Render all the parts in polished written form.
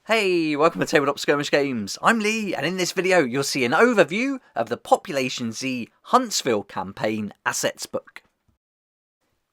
Hey, welcome to Tabletop Skirmish Games. I'm Lee, and in this video you'll see an overview of the Population Z Huntsville campaign assets book.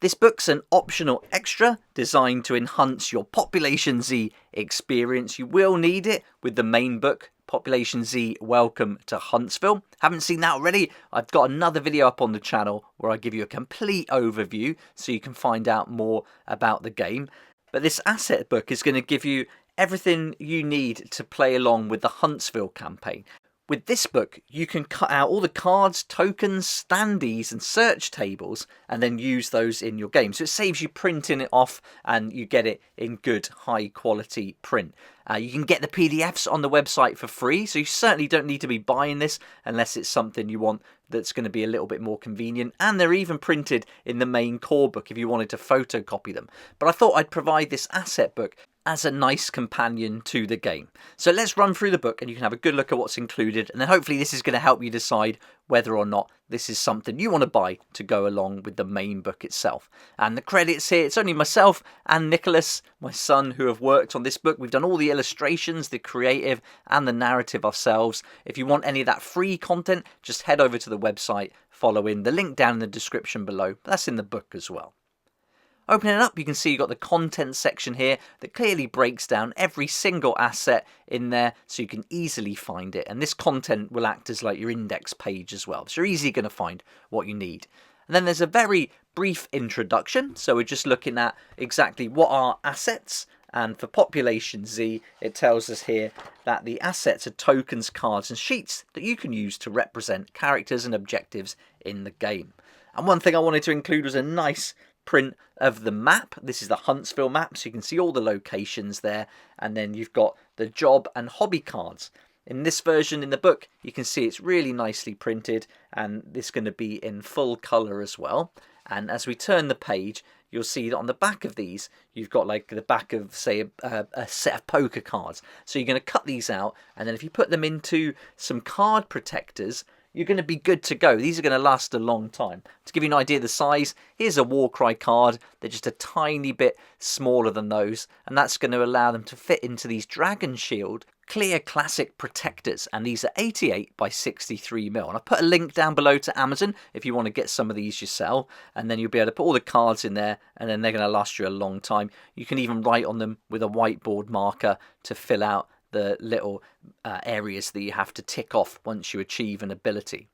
This book's an optional extra designed to enhance your Population Z experience. You will need it with the main book, Population Z Welcome to Huntsville. Haven't seen that already? I've got another video up on the channel where I give you a complete overview so you can find out more about the game. But this asset book is going to give you everything you need to play along with the Huntsville campaign. With this book, you can cut out all the cards, tokens, standees and search tables and then use those in your game. So it saves you printing it off and you get it in good, high quality print. You can get the PDFs on the website for free, so you certainly don't need to be buying this unless it's something you want that's going to be a little bit more convenient. And they're even printed in the main core book if you wanted to photocopy them. But I thought I'd provide this asset book as a nice companion to the game. So let's run through the book and you can have a good look at what's included, and then hopefully this is going to help you decide whether or not this is something you want to buy to go along with the main book itself. And the credits here, it's only myself and Nicholas, my son, who have worked on this book. We've done all the illustrations, the creative and the narrative ourselves. If you want any of that free content, just head over to the website following the link down in the description below. That's in the book as well. Opening it up, you can see you've got the content section here that clearly breaks down every single asset in there so you can easily find it. And this content will act as like your index page as well. So you're easily going to find what you need. And then there's a very brief introduction. So we're just looking at exactly what are assets. And for Population Z, it tells us here that the assets are tokens, cards and sheets that you can use to represent characters and objectives in the game. And one thing I wanted to include was a nice print of the map. This is the Huntsville map, so you can see all the locations there, and then you've got the job and hobby cards. In this version in the book, you can see it's really nicely printed, and this is going to be in full colour as well. And as we turn the page, you'll see that on the back of these, you've got like the back of, say, a set of poker cards. So you're going to cut these out, and then if you put them into some card protectors, you're going to be good to go. These are going to last a long time. To give you an idea of the size, here's a Warcry card. They're just a tiny bit smaller than those, and that's going to allow them to fit into these Dragon Shield Clear Classic protectors, and these are 88 by 63mm. And I've put a link down below to Amazon if you want to get some of these yourself, and then you'll be able to put all the cards in there, and then they're going to last you a long time. You can even write on them with a whiteboard marker to fill out the little areas that you have to tick off once you achieve an ability.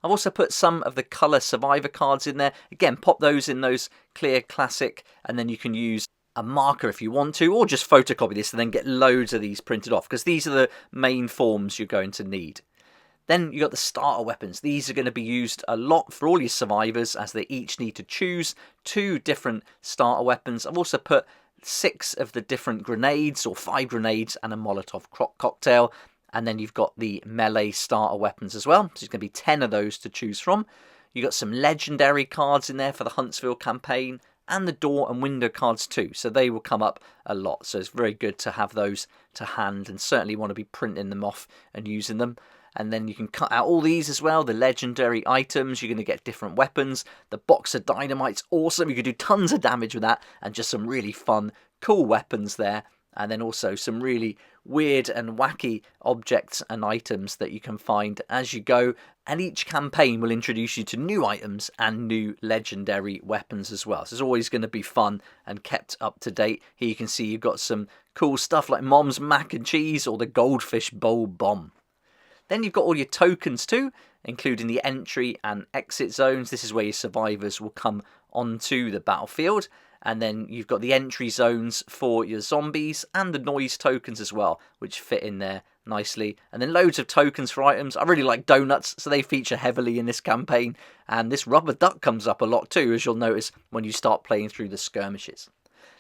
I've also put some of the colour survivor cards in there. Again, pop those in those clear classic, and then you can use a marker if you want to, or just photocopy this and then get loads of these printed off, because these are the main forms you're going to need. Then you've got the starter weapons. These are going to be used a lot for all your survivors, as they each need to choose 2 different starter weapons. I've also put 6 of the different grenades, or 5 grenades and a Molotov cocktail. And then you've got the melee starter weapons as well. So there's going to be 10 of those to choose from. You've got some legendary cards in there for the Huntsville campaign, and the door and window cards too. So they will come up a lot. So it's very good to have those to hand, and certainly want to be printing them off and using them. And then you can cut out all these as well, the legendary items. You're going to get different weapons. The box of dynamite's awesome. You can do tons of damage with that, and just some really fun, cool weapons there. And then also some really weird and wacky objects and items that you can find as you go. And each campaign will introduce you to new items and new legendary weapons as well. So it's always going to be fun and kept up to date. Here you can see you've got some cool stuff like Mom's Mac and Cheese or the Goldfish Bowl Bomb. Then you've got all your tokens too, including the entry and exit zones. This is where your survivors will come onto the battlefield. And then you've got the entry zones for your zombies and the noise tokens as well, which fit in there nicely. And then loads of tokens for items. I really like donuts, so they feature heavily in this campaign. And this rubber duck comes up a lot too, as you'll notice when you start playing through the skirmishes.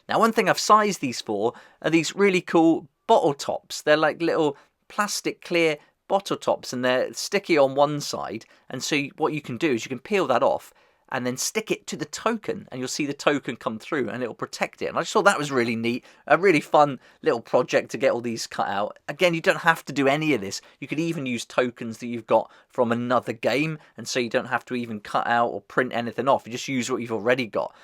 Now, one thing I've sized these for are these really cool bottle tops. They're like little plastic clear bottle tops, and they're sticky on one side. And so what you can do is you can peel that off and then stick it to the token, and you'll see the token come through and it'll protect it. And I just thought that was really neat, a really fun little project to get all these cut out. Again, you don't have to do any of this. You could even use tokens that you've got from another game, and so you don't have to even cut out or print anything off. You just use what you've already got.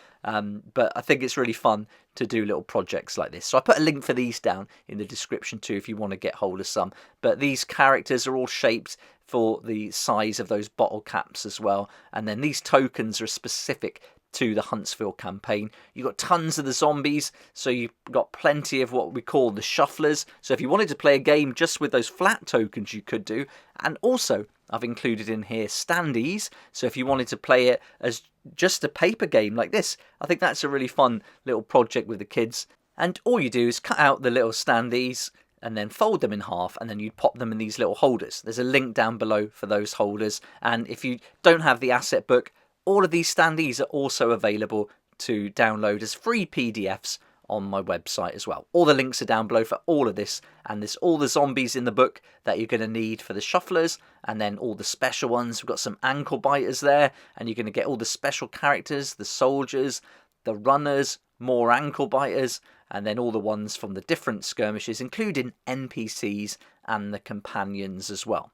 but I think it's really fun to do little projects like this. So I put a link for these down in the description too if you want to get hold of some. But these characters are all shaped for the size of those bottle caps as well. And then these tokens are specific to the Huntsville campaign. You've got tons of the zombies, so you've got plenty of what we call the shufflers. So if you wanted to play a game just with those flat tokens, you could do. And also, I've included in here standees. So if you wanted to play it as just a paper game like this, I think that's a really fun little project with the kids. And all you do is cut out the little standees and then fold them in half, and then you'd pop them in these little holders. There's a link down below for those holders. And if you don't have the asset book, all of these standees are also available to download as free PDFs on my website as well. All the links are down below for all of this, and there's all the zombies in the book that you're going to need for the shufflers, and then all the special ones. We've got some ankle biters there, and you're going to get all the special characters, the soldiers, the runners, more ankle biters, and then all the ones from the different skirmishes, including NPCs and the companions as well.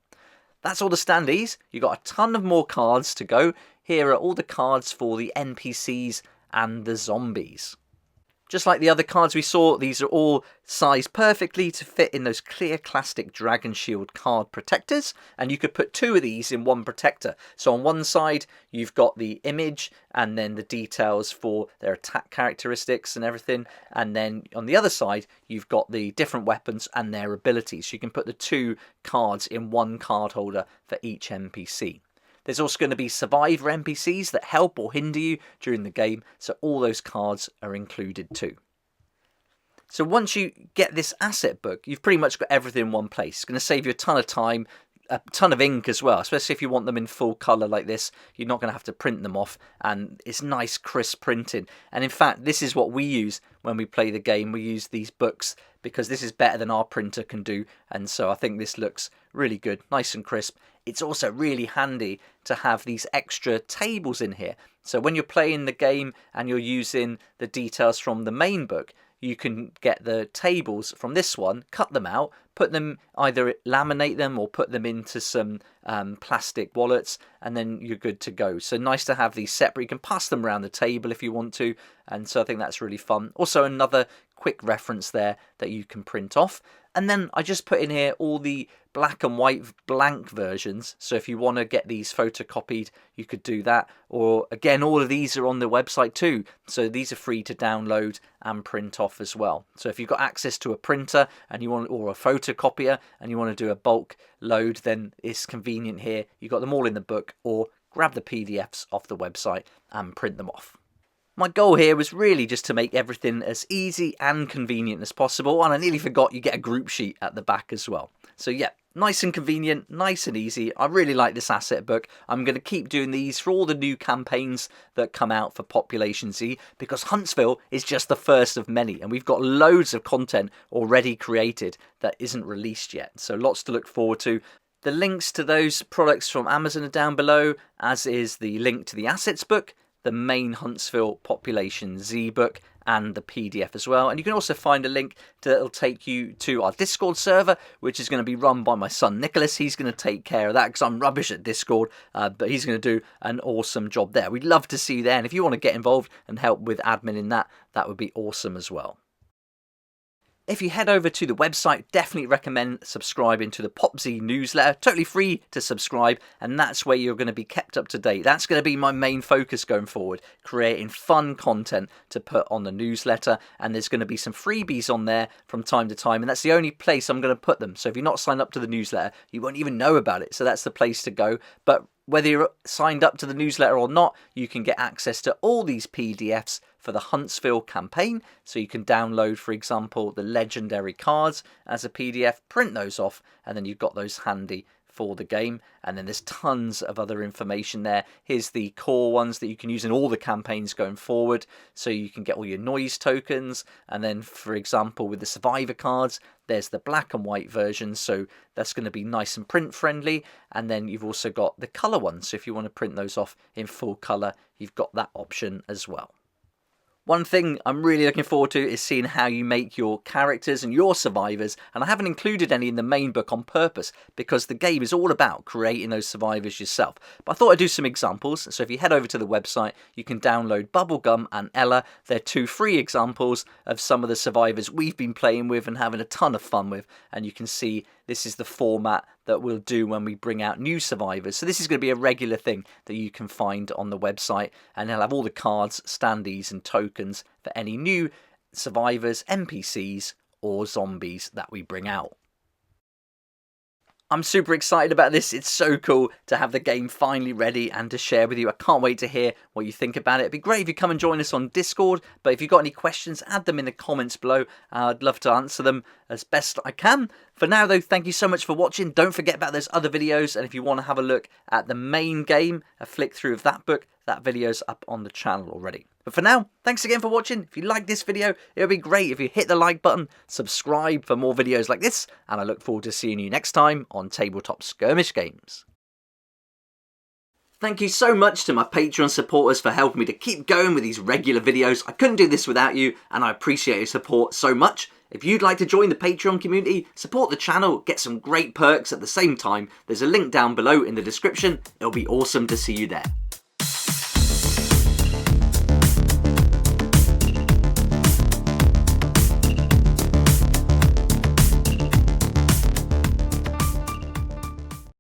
That's all the standees. You've got a ton of more cards to go. Here are all the cards for the NPCs and the zombies. Just like the other cards we saw, these are all sized perfectly to fit in those clear plastic Dragon Shield card protectors, and you could put 2 of these in one protector. So on one side you've got the image and then the details for their attack characteristics and everything, and then on the other side you've got the different weapons and their abilities. So you can put the 2 cards in one card holder for each NPC. There's also going to be survivor NPCs that help or hinder you during the game, so all those cards are included too. So once you get this asset book, you've pretty much got everything in one place. It's going to save you a ton of time, a ton of ink as well, especially if you want them in full colour like this. You're not going to have to print them off, and it's nice crisp printing. And in fact, this is what we use when we play the game. We use these books because this is better than our printer can do, and so I think this looks really good, nice and crisp. It's also really handy to have these extra tables in here. So when you're playing the game and you're using the details from the main book, you can get the tables from this one, cut them out, put them, either laminate them or put them into some plastic wallets, and then you're good to go. So nice to have these separate. You can pass them around the table if you want to, and so I think that's really fun. Also another quick reference there that you can print off. And then I just put in here all the black and white blank versions. So if you want to get these photocopied, you could do that. Or again, all of these are on the website too. So these are free to download and print off as well. So if you've got access to a printer and you want, or a photocopier, and you want to do a bulk load, then it's convenient here. You've got them all in the book, or grab the PDFs off the website and print them off. My goal here was really just to make everything as easy and convenient as possible, and I nearly forgot you get a group sheet at the back as well. So yeah, nice and convenient, nice and easy. I really like this asset book. I'm going to keep doing these for all the new campaigns that come out for Population Z, because Huntsville is just the first of many, and we've got loads of content already created that isn't released yet. So lots to look forward to. The links to those products from Amazon are down below, as is the link to the assets book, the main Huntsville Population Z book, and the PDF as well. And you can also find a link that'll take you to our Discord server, which is going to be run by my son Nicholas. He's going to take care of that because I'm rubbish at Discord, but he's going to do an awesome job there. We'd love to see you there, and if you want to get involved and help with admin in that, that would be awesome as well. If you head over to the website, definitely recommend subscribing to the PopZ newsletter. Totally free to subscribe, and that's where you're going to be kept up to date. That's going to be my main focus going forward, creating fun content to put on the newsletter, and there's going to be some freebies on there from time to time, and that's the only place I'm going to put them. So if you're not signed up to the newsletter, you won't even know about it, so that's the place to go. But whether you're signed up to the newsletter or not, you can get access to all these PDFs for the Huntsville campaign. So you can download, for example, the legendary cards as a PDF, print those off, and then you've got those handy for the game. And then there's tons of other information there. Here's the core ones that you can use in all the campaigns going forward. So you can get all your noise tokens. And then, for example, with the survivor cards, there's the black and white version. So that's going to be nice and print friendly. And then you've also got the color ones. So if you want to print those off in full color, you've got that option as well. One thing I'm really looking forward to is seeing how you make your characters and your survivors, and I haven't included any in the main book on purpose because the game is all about creating those survivors yourself. But I thought I'd do some examples, so if you head over to the website you can download Bubblegum and Ella. They're 2 free examples of some of the survivors we've been playing with and having a ton of fun with, and you can see this is the format that we'll do when we bring out new survivors. So this is going to be a regular thing that you can find on the website, and they'll have all the cards, standees and tokens for any new survivors, NPCs or zombies that we bring out. I'm super excited about this. It's so cool to have the game finally ready and to share with you. I can't wait to hear what you think about it. It'd be great if you come and join us on Discord, but if you've got any questions, add them in the comments below. I'd love to answer them as best I can. For now though, thank you so much for watching. Don't forget about those other videos, and if you want to have a look at the main game, a flick through of that book, that video's up on the channel already. But for now, thanks again for watching. If you like this video, it would be great if you hit the like button, subscribe for more videos like this, and I look forward to seeing you next time on Tabletop Skirmish Games. Thank you so much to my Patreon supporters for helping me to keep going with these regular videos. I couldn't do this without you, and I appreciate your support so much. If you'd like to join the Patreon community, support the channel, get some great perks at the same time, there's a link down below in the description. It'll be awesome to see you there.